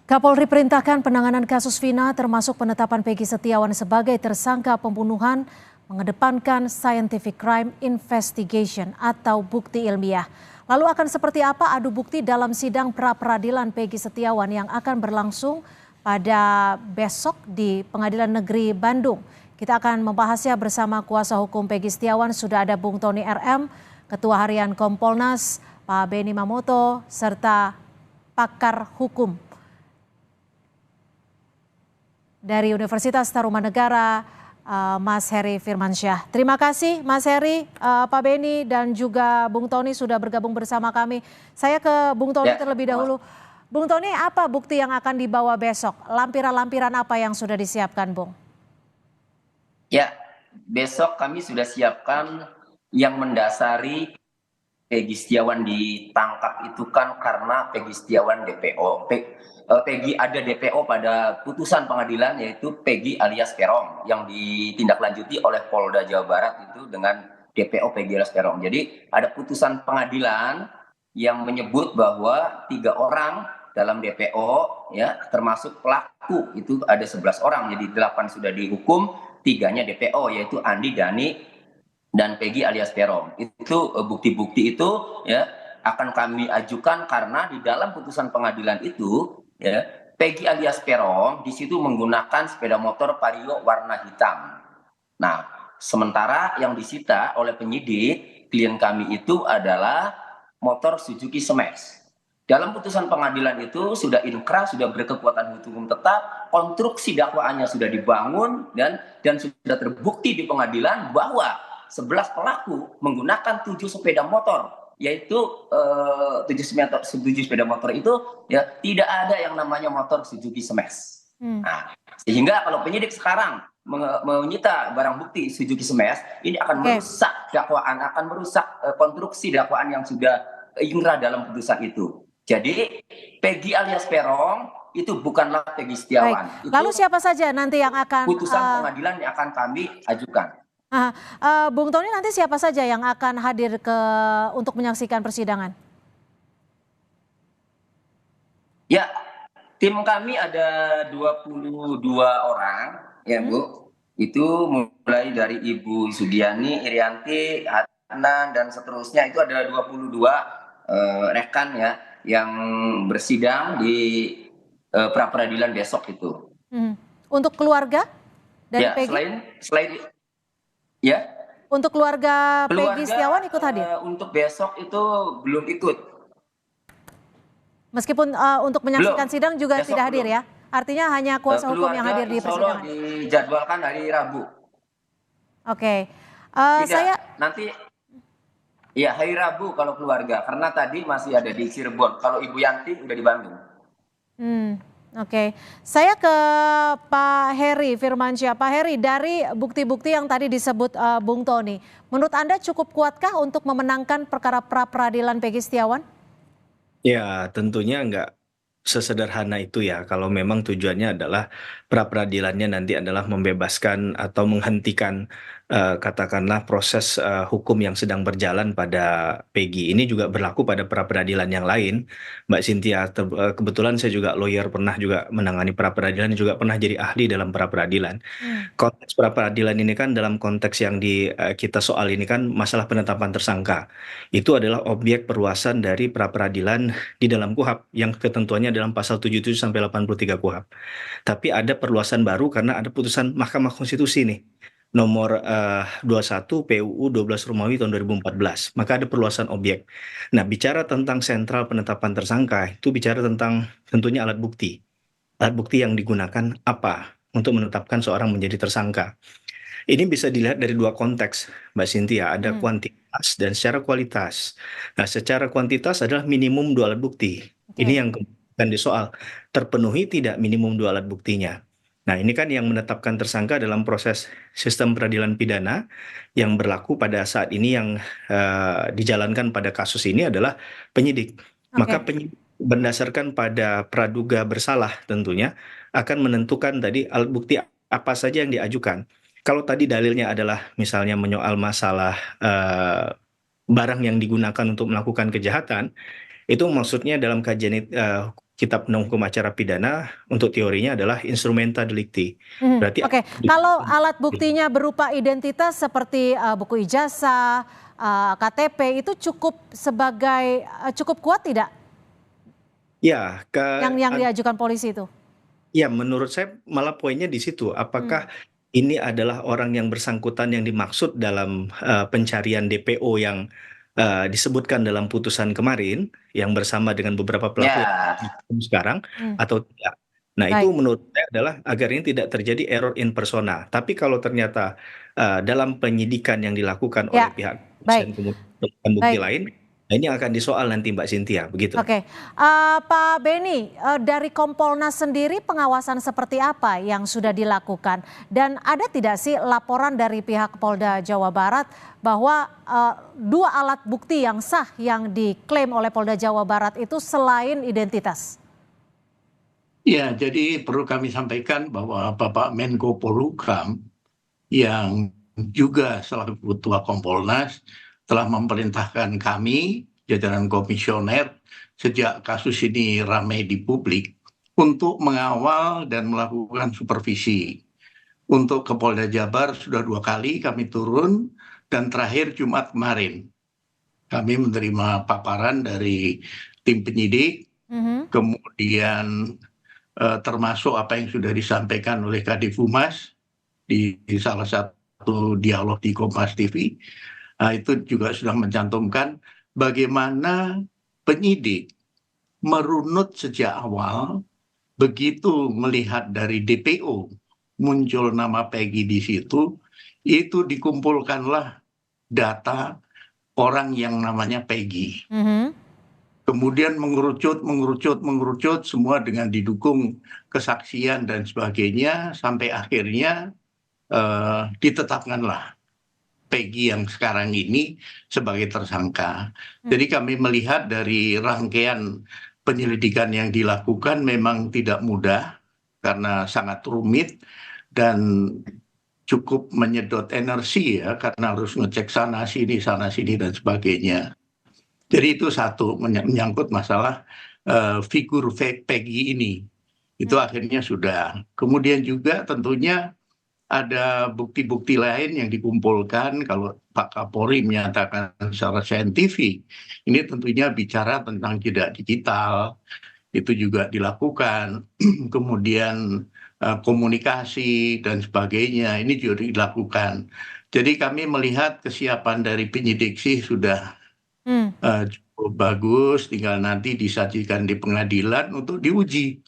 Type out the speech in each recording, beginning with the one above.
Kapolri perintahkan penanganan kasus Vina termasuk penetapan Peggy Setiawan sebagai tersangka pembunuhan mengedepankan scientific crime investigation atau bukti ilmiah. Lalu akan seperti apa adu bukti dalam sidang pra-peradilan Peggy Setiawan yang akan berlangsung pada besok di Pengadilan Negeri Bandung. Kita akan membahasnya bersama kuasa hukum Peggy Setiawan. Sudah ada Bung Tony RM, Ketua Harian Kompolnas, Pak Benny Mamoto, serta pakar hukum dari Universitas Tarumanegara, Mas Heri Firmansyah. Terima kasih Mas Heri, Pak Benny, dan juga Bung Tony sudah bergabung bersama kami. Saya ke Bung Tony terlebih dahulu. Bung Tony, apa bukti yang akan dibawa besok? Lampiran-lampiran apa yang sudah disiapkan, Bung? Ya, besok kami sudah siapkan yang mendasari Peggy Setiawan ditangkap itu kan karena Peggy Setiawan DPO. Peggy ada DPO pada putusan pengadilan, yaitu Peggy alias Peron yang ditindaklanjuti oleh Polda Jawa Barat itu dengan DPO Peggy alias Peron. Jadi ada putusan pengadilan yang menyebut bahwa 3 orang dalam DPO ya termasuk pelaku itu ada 11 orang, jadi 8 sudah dihukum, 3-nya DPO yaitu Andi, Dani, dan Peggy alias Peron. Itu bukti-bukti itu ya akan kami ajukan karena di dalam putusan pengadilan itu ya Peggy alias Peron di situ menggunakan sepeda motor Vario warna hitam. Nah, sementara yang disita oleh penyidik klien kami itu adalah motor Suzuki Smax. Dalam putusan pengadilan itu sudah inkrah, sudah berkekuatan hukum tetap, konstruksi dakwaannya sudah dibangun dan sudah terbukti di pengadilan bahwa 11 pelaku menggunakan 7 sepeda motor, yaitu 7 sepeda motor itu ya tidak ada yang namanya motor Suzuki Smax. Nah, sehingga kalau penyidik sekarang menyita barang bukti Suzuki Smax, ini akan merusak dakwaan, akan merusak konstruksi dakwaan yang sudah inkrah dalam putusan itu. Jadi Peggy alias Peron itu bukanlah Peggy Setiawan. Baik. Lalu siapa saja nanti yang akan putusan pengadilan yang akan kami ajukan? Bung Tony, nanti siapa saja yang akan hadir untuk menyaksikan persidangan? Ya, tim kami ada 22 orang ya Bu. Itu mulai dari Ibu Sudiani, Irianti, Adnan dan seterusnya, itu ada 22 rekan ya yang bersidang di pra-peradilan besok itu. Untuk keluarga dari ya, Peggy? Selain ya. Untuk keluarga Peggy Setiawan ikut hadir? Untuk besok itu belum ikut. Meskipun untuk menyaksikan sidang juga besok tidak hadir ya? Artinya hanya kuasa hukum yang hadir di persidangan? Dijadwalkan hari Rabu. Oke. Nanti ya hari Rabu kalau keluarga, karena tadi masih ada di Cirebon. Kalau Ibu Yanti udah di Bandung. Oke. Saya ke Pak Heri Firmansyah. Pak Heri, dari bukti-bukti yang tadi disebut Bung Tony, menurut Anda cukup kuatkah untuk memenangkan perkara pra-peradilan Peggy Setiawan? Ya, tentunya enggak sesederhana itu ya, kalau memang tujuannya adalah pra-peradilannya nanti adalah membebaskan atau menghentikan katakanlah proses hukum yang sedang berjalan pada Peggy. Ini juga berlaku pada pra-peradilan yang lain, Mbak Cynthia. Kebetulan saya juga lawyer, pernah juga menangani pra-peradilan, juga pernah jadi ahli dalam pra-peradilan. Konteks pra-peradilan ini kan dalam konteks yang kita soal ini kan masalah penetapan tersangka. Itu adalah objek perluasan dari pra-peradilan di dalam KUHP yang ketentuannya dalam pasal 77 sampai 83 KUHP. Tapi ada perluasan baru karena ada putusan Mahkamah Konstitusi nih, nomor 21 PUU 12 Romawi tahun 2014. Maka ada perluasan objek. Nah, bicara tentang sentral penetapan tersangka, itu bicara tentang tentunya alat bukti. Alat bukti yang digunakan apa untuk menetapkan seorang menjadi tersangka. Ini bisa dilihat dari 2 konteks, Mbak Cynthia. Ada kuantitas dan secara kualitas. Nah, secara kuantitas adalah minimum 2 alat bukti. Ini yang kemudian disoal. Terpenuhi tidak minimum 2 alat buktinya. Nah, ini kan yang menetapkan tersangka dalam proses sistem peradilan pidana yang berlaku pada saat ini, yang dijalankan pada kasus ini adalah penyidik. Maka penyidik berdasarkan pada praduga bersalah tentunya akan menentukan tadi alat bukti apa saja yang diajukan. Kalau tadi dalilnya adalah misalnya menyoal masalah barang yang digunakan untuk melakukan kejahatan, itu maksudnya dalam kajian Kitab Undang Hukum Acara Pidana untuk teorinya adalah instrumenta delicti. Berarti Oke, kalau alat buktinya berupa identitas seperti buku ijazah, KTP itu cukup kuat tidak ya yang diajukan polisi itu? ya, menurut saya malah poinnya di situ. Apakah ini adalah orang yang bersangkutan yang dimaksud dalam pencarian DPO yang disebutkan dalam putusan kemarin, yang bersama dengan beberapa pelaku Ya, yang sekarang, atau tidak? Nah, itu Baik, menurut saya adalah agar ini tidak terjadi error in persona. Tapi kalau ternyata dalam penyidikan yang dilakukan oleh ya, pihak baik, kepolisian kemudian menemukan bukti baik. lain, nah ini akan disoal nanti Mbak Cynthia, begitu. Oke, Pak Beni, dari Kompolnas sendiri pengawasan seperti apa yang sudah dilakukan? Dan ada tidak sih laporan dari pihak Polda Jawa Barat bahwa dua alat bukti yang sah yang diklaim oleh Polda Jawa Barat itu selain identitas? Ya, jadi perlu kami sampaikan bahwa Bapak Menko Polhukam yang juga selaku Ketua Kompolnas telah memerintahkan kami, jajaran komisioner, sejak kasus ini ramai di publik, untuk mengawal dan melakukan supervisi. Untuk ke Polda Jabar sudah 2 kali kami turun, dan terakhir Jumat kemarin. Kami menerima paparan dari tim penyidik, kemudian termasuk apa yang sudah disampaikan oleh Kadif Humas di salah satu dialog di Kompas TV. Itu juga sudah mencantumkan bagaimana penyidik merunut sejak awal, begitu melihat dari DPO muncul nama Peggy di situ, itu dikumpulkanlah data orang yang namanya Peggy. Kemudian mengerucut semua dengan didukung kesaksian dan sebagainya, sampai akhirnya ditetapkanlah Peggy yang sekarang ini sebagai tersangka. Jadi kami melihat dari rangkaian penyelidikan yang dilakukan memang tidak mudah karena sangat rumit dan cukup menyedot energi ya, karena harus ngecek sana sini dan sebagainya. Jadi itu satu menyangkut masalah figur Peggy ini. Itu akhirnya sudah. Kemudian juga tentunya ada bukti-bukti lain yang dikumpulkan. Kalau Pak Kapolri menyatakan secara saintifik, ini tentunya bicara tentang jejak digital, itu juga dilakukan. Kemudian komunikasi dan sebagainya, ini juga dilakukan. Jadi kami melihat kesiapan dari penyidik sih sudah cukup bagus, tinggal nanti disajikan di pengadilan untuk diuji.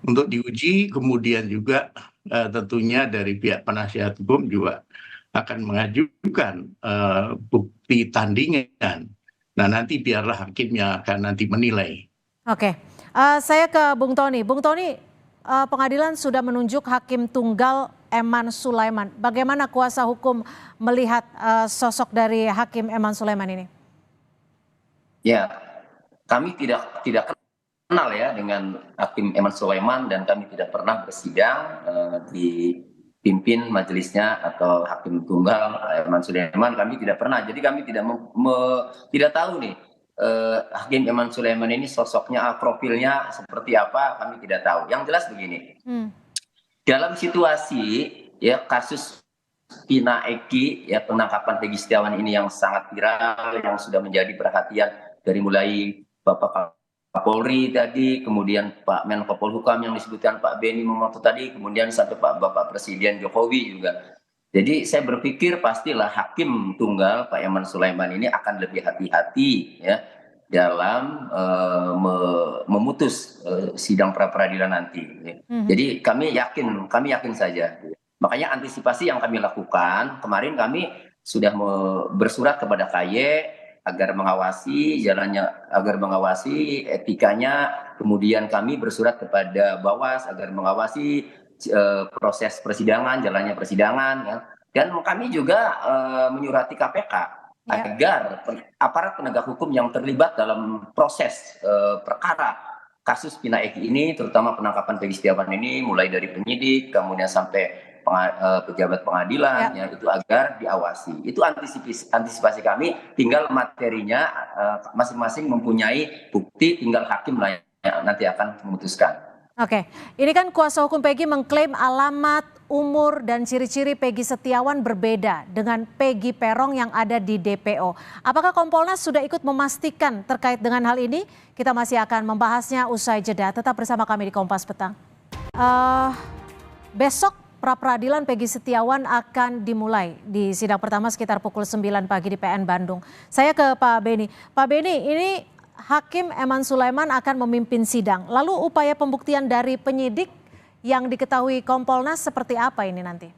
Untuk diuji, kemudian juga tentunya dari pihak penasihat hukum juga akan mengajukan bukti tandingan. Nah, nanti biarlah hakim yang akan nanti menilai. Oke, saya ke Bung Tony. Bung Tony, pengadilan sudah menunjuk hakim tunggal Eman Sulaiman. Bagaimana kuasa hukum melihat sosok dari hakim Eman Sulaiman ini? ya, kami tidak kenal ya dengan Hakim Eman Sulaiman, dan kami tidak pernah bersidang dipimpin majelisnya atau hakim tunggal Eman Sulaiman. Kami tidak pernah. Jadi kami tidak tahu nih Hakim Eman Sulaiman ini sosoknya, profilnya seperti apa, kami tidak tahu. Yang jelas begini, dalam situasi ya kasus Vina Eki ya, penangkapan Peggy Setiawan ini yang sangat viral, yang sudah menjadi perhatian dari mulai Bapak Kapolri tadi, kemudian Pak Menko Polhukam yang disebutkan Pak Beni Momoto tadi, kemudian sampai Bapak Presiden Jokowi juga. Jadi saya berpikir pastilah hakim tunggal Pak Eman Sulaiman ini akan lebih hati-hati ya dalam memutus sidang pra peradilan nanti. Jadi kami yakin saja. Makanya antisipasi yang kami lakukan kemarin, kami sudah bersurat kepada KY agar mengawasi jalannya, agar mengawasi etikanya. Kemudian kami bersurat kepada Bawas agar mengawasi proses persidangan, jalannya persidangan ya. Dan kami juga menyurati KPK agar aparat penegak hukum yang terlibat dalam proses perkara kasus Vina Eki ini, terutama penangkapan Peggy Setiawan ini, mulai dari penyidik kemudian sampai pejabat pengadilan ya, itu agar diawasi. Itu antisipasi kami, tinggal materinya masing-masing mempunyai bukti, tinggal hakim lah nanti akan memutuskan. Oke, ini kan kuasa hukum Peggy mengklaim alamat, umur, dan ciri-ciri Peggy Setiawan berbeda dengan Peggy Peron yang ada di DPO. Apakah Kompolnas sudah ikut memastikan terkait dengan hal ini? Kita masih akan membahasnya usai jeda. Tetap bersama kami di Kompas Petang. Besok pra-peradilan Peggy Setiawan akan dimulai di sidang pertama sekitar pukul 9 pagi di PN Bandung. Saya ke Pak Beni. Pak Beni, ini Hakim Eman Sulaiman akan memimpin sidang. Lalu upaya pembuktian dari penyidik yang diketahui Kompolnas seperti apa ini nanti?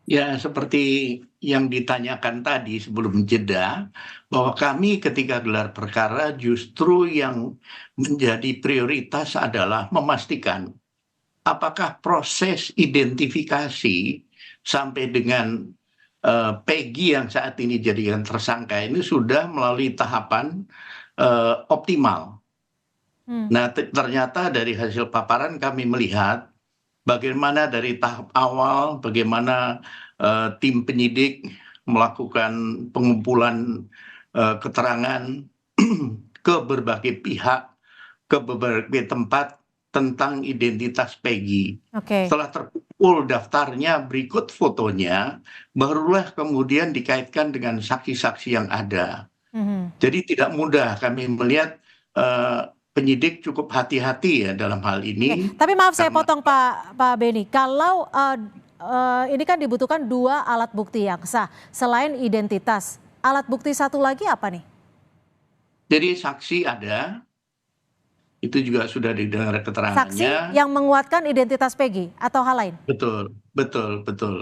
Ya, seperti yang ditanyakan tadi sebelum jeda, bahwa kami ketika gelar perkara justru yang menjadi prioritas adalah memastikan apakah proses identifikasi sampai dengan Peggy yang saat ini jadikan tersangka ini sudah melalui tahapan optimal. Nah, ternyata dari hasil paparan kami melihat bagaimana dari tahap awal, bagaimana tim penyidik melakukan pengumpulan keterangan ke berbagai pihak, ke berbagai tempat tentang identitas Peggy. Setelah terkumpul daftarnya, berikut fotonya, barulah kemudian dikaitkan dengan saksi-saksi yang ada. Jadi tidak mudah kami melihat penyidik cukup hati-hati ya dalam hal ini. Tapi maaf saya potong Pak Beni, kalau ini kan dibutuhkan 2 alat bukti yang sah selain identitas, alat bukti satu lagi apa nih? Jadi saksi ada, itu juga sudah didengar keterangannya. Saksi yang menguatkan identitas Peggy atau hal lain? Betul,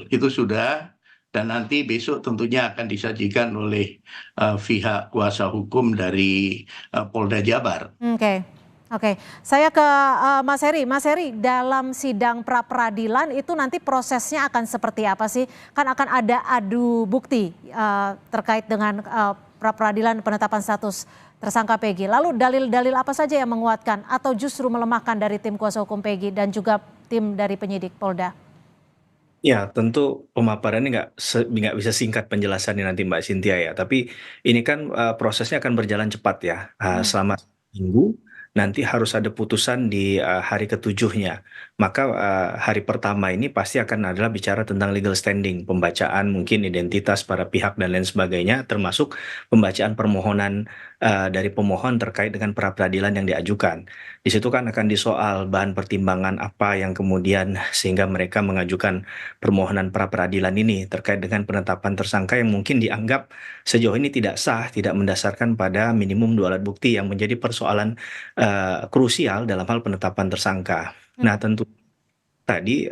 itu sudah. Dan nanti besok tentunya akan disajikan oleh pihak kuasa hukum dari Polda Jabar. Oke. Saya ke Mas Heri. Mas Heri, dalam sidang pra-peradilan itu nanti prosesnya akan seperti apa sih? Kan akan ada adu bukti terkait dengan pra-peradilan penetapan status tersangka Peggy. Lalu dalil-dalil apa saja yang menguatkan atau justru melemahkan dari tim kuasa hukum Peggy dan juga tim dari penyidik Polda? Ya, tentu pemaparannya nggak bisa singkat penjelasannya nanti Mbak Cynthia ya. Tapi ini kan prosesnya akan berjalan cepat ya. Selama minggu nanti harus ada putusan di hari ketujuhnya. Maka hari pertama ini pasti akan adalah bicara tentang legal standing, pembacaan mungkin identitas para pihak dan lain sebagainya, termasuk pembacaan permohonan dari pemohon terkait dengan pra-peradilan yang diajukan. Di situ kan akan disoal bahan pertimbangan apa yang kemudian sehingga mereka mengajukan permohonan pra-peradilan ini terkait dengan penetapan tersangka yang mungkin dianggap sejauh ini tidak sah, tidak mendasarkan pada minimum 2 alat bukti yang menjadi persoalan krusial dalam hal penetapan tersangka. Nah, tentu tadi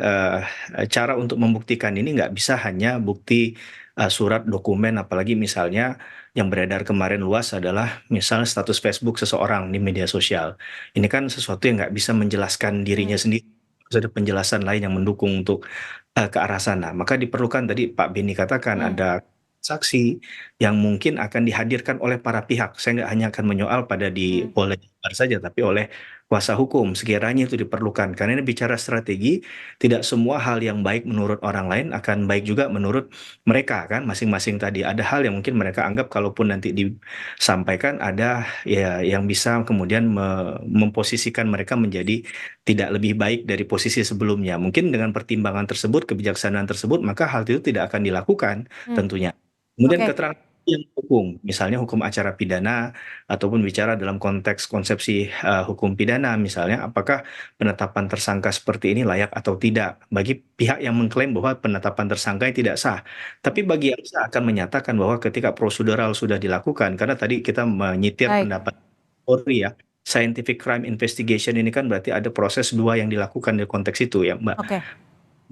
cara untuk membuktikan ini nggak bisa hanya bukti surat dokumen, apalagi misalnya yang beredar kemarin luas adalah misalnya status Facebook seseorang di media sosial. Ini kan sesuatu yang nggak bisa menjelaskan dirinya sendiri. Harus ada penjelasan lain yang mendukung untuk ke arah sana. Maka diperlukan tadi Pak Beni katakan ada saksi yang mungkin akan dihadirkan oleh para pihak. Saya nggak hanya akan menyoal pada di Polda Jabar saja, tapi oleh kuasa hukum sekiranya itu diperlukan. Karena ini bicara strategi, tidak semua hal yang baik menurut orang lain akan baik juga menurut mereka kan masing-masing tadi. Ada hal yang mungkin mereka anggap kalaupun nanti disampaikan ada ya yang bisa kemudian memposisikan mereka menjadi tidak lebih baik dari posisi sebelumnya. Mungkin dengan pertimbangan tersebut, kebijaksanaan tersebut, maka hal itu tidak akan dilakukan tentunya. Kemudian keterangan yang hukum, misalnya hukum acara pidana ataupun bicara dalam konteks konsepsi hukum pidana, misalnya apakah penetapan tersangka seperti ini layak atau tidak bagi pihak yang mengklaim bahwa penetapan tersangka tidak sah. Tapi bagi yang sah akan menyatakan bahwa ketika prosedural sudah dilakukan, karena tadi kita menyitir pendapat Polri ya, scientific crime investigation ini kan berarti ada proses 2 yang dilakukan di konteks itu ya Mbak.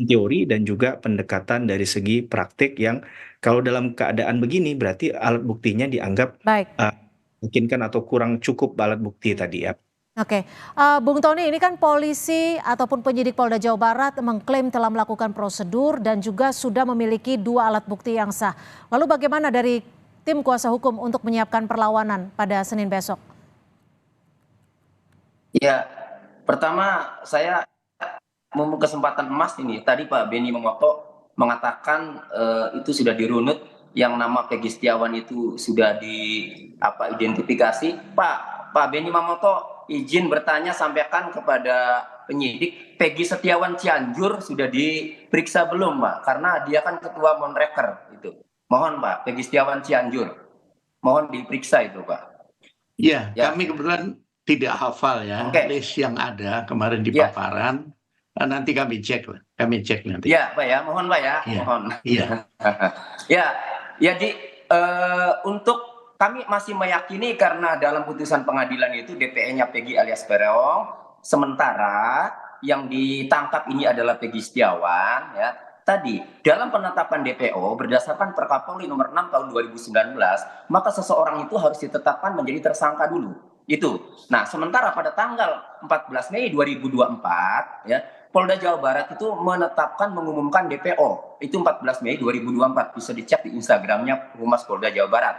Teori dan juga pendekatan dari segi praktik yang kalau dalam keadaan begini berarti alat buktinya dianggap memungkinkan atau kurang cukup alat bukti tadi ya. Bung Tony, ini kan polisi ataupun penyidik Polda Jawa Barat mengklaim telah melakukan prosedur dan juga sudah memiliki 2 alat bukti yang sah. Lalu bagaimana dari tim kuasa hukum untuk menyiapkan perlawanan pada Senin besok? Ya, pertama saya kesempatan emas ini. Tadi Pak Beni Mamoto mengatakan itu sudah dirunut yang nama Peggy Setiawan itu sudah identifikasi. Pak Beni Mamoto izin bertanya sampaikan kepada penyidik, Peggy Setiawan Cianjur sudah diperiksa belum, Pak? Karena dia kan ketua Monreker itu. Mohon Pak, Peggy Setiawan Cianjur, mohon diperiksa itu Pak. Ya, Ya. kami kebetulan tidak hafal ya list yang ada kemarin di Ya. paparan. Nanti kami cek nanti. Ya Pak ya, mohon Pak ya, Iya. mohon. Iya. Ya, untuk kami masih meyakini karena dalam putusan pengadilan itu DPE-nya Peggy alias Peron, sementara yang ditangkap ini adalah Peggy Setiawan ya. Tadi dalam penetapan DPO berdasarkan Perkapolri nomor 6 tahun 2019, maka seseorang itu harus ditetapkan menjadi tersangka dulu. Itu. Nah, sementara pada tanggal 14 Mei 2024 ya, Polda Jawa Barat itu mengumumkan DPO itu 14 Mei 2024, bisa dicek di Instagramnya Humas Polda Jawa Barat.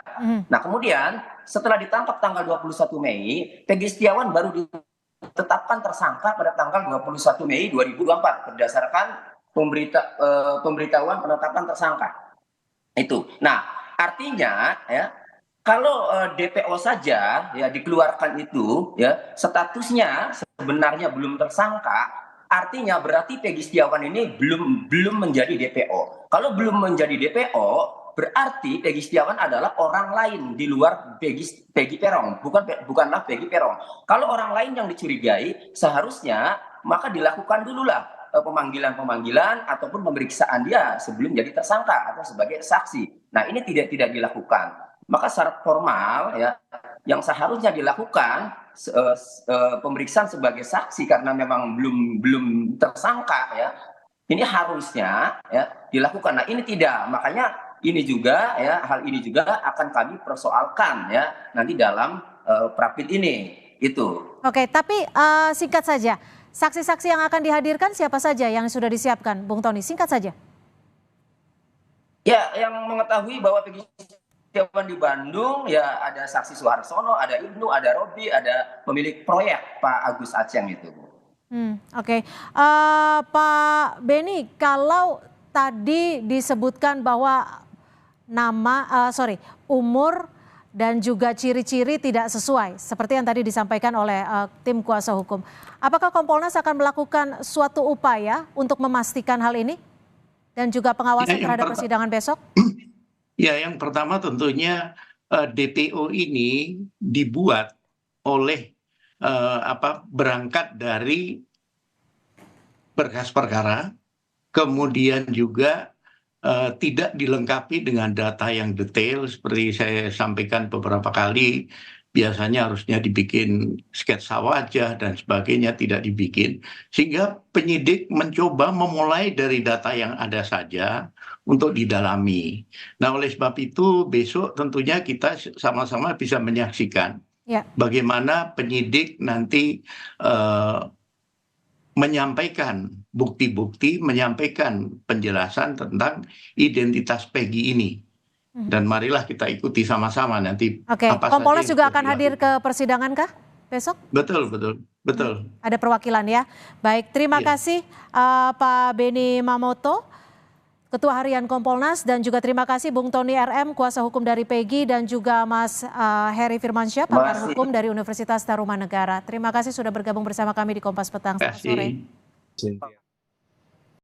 Nah kemudian setelah ditangkap tanggal 21 Mei, Peggy Setiawan baru ditetapkan tersangka pada tanggal 21 Mei 2024 berdasarkan pemberitahuan penetapan tersangka. Itu. Nah artinya ya kalau DPO saja ya dikeluarkan itu ya statusnya sebenarnya belum tersangka. Artinya berarti Peggy Setiawan ini belum menjadi DPO. Kalau belum menjadi DPO, berarti Peggy Setiawan adalah orang lain di luar Peggy Peron, bukanlah Peggy Peron. Kalau orang lain yang dicurigai, seharusnya maka dilakukan dululah pemanggilan ataupun pemeriksaan dia sebelum jadi tersangka atau sebagai saksi. Nah ini tidak dilakukan. Maka syarat formal ya yang seharusnya dilakukan pemeriksaan sebagai saksi karena memang belum tersangka ya, ini harusnya ya dilakukan. Nah ini tidak, makanya ini juga ya hal ini juga akan kami persoalkan ya nanti dalam Prapit ini itu. Oke, tapi singkat saja, saksi-saksi yang akan dihadirkan siapa saja yang sudah disiapkan, Bung Tony? Singkat saja. Ya, yang mengetahui bahwa Peggy Setiawan di Bandung ya ada saksi Suharsono, ada Ibnu, ada Robi, ada pemilik proyek Pak Agus Aceng itu. Oke. Pak Beni, kalau tadi disebutkan bahwa umur dan juga ciri-ciri tidak sesuai seperti yang tadi disampaikan oleh tim kuasa hukum, apakah Kompolnas akan melakukan suatu upaya untuk memastikan hal ini dan juga pengawasan terhadap persidangan besok? Ya, yang pertama tentunya DPO ini dibuat oleh berangkat dari berkas perkara, kemudian juga tidak dilengkapi dengan data yang detail seperti saya sampaikan beberapa kali. Biasanya harusnya dibikin sketsa wajah dan sebagainya, tidak dibikin. Sehingga penyidik mencoba memulai dari data yang ada saja untuk didalami. Nah oleh sebab itu besok tentunya kita sama-sama bisa menyaksikan bagaimana penyidik nanti menyampaikan bukti-bukti, menyampaikan penjelasan tentang identitas Peggy ini. Dan marilah kita ikuti sama-sama nanti. Oke, Kompolnas juga akan hadir ke persidangan kah besok? Betul. Ada perwakilan ya. Baik, terima kasih Pak Beni Mamoto, Ketua Harian Kompolnas, dan juga terima kasih Bung Tony RM, kuasa hukum dari Peggy, dan juga Mas Heri Firmansyah, pakar hukum dari Universitas Tarumanegara. Terima kasih sudah bergabung bersama kami di Kompas Petang. Selamat sore.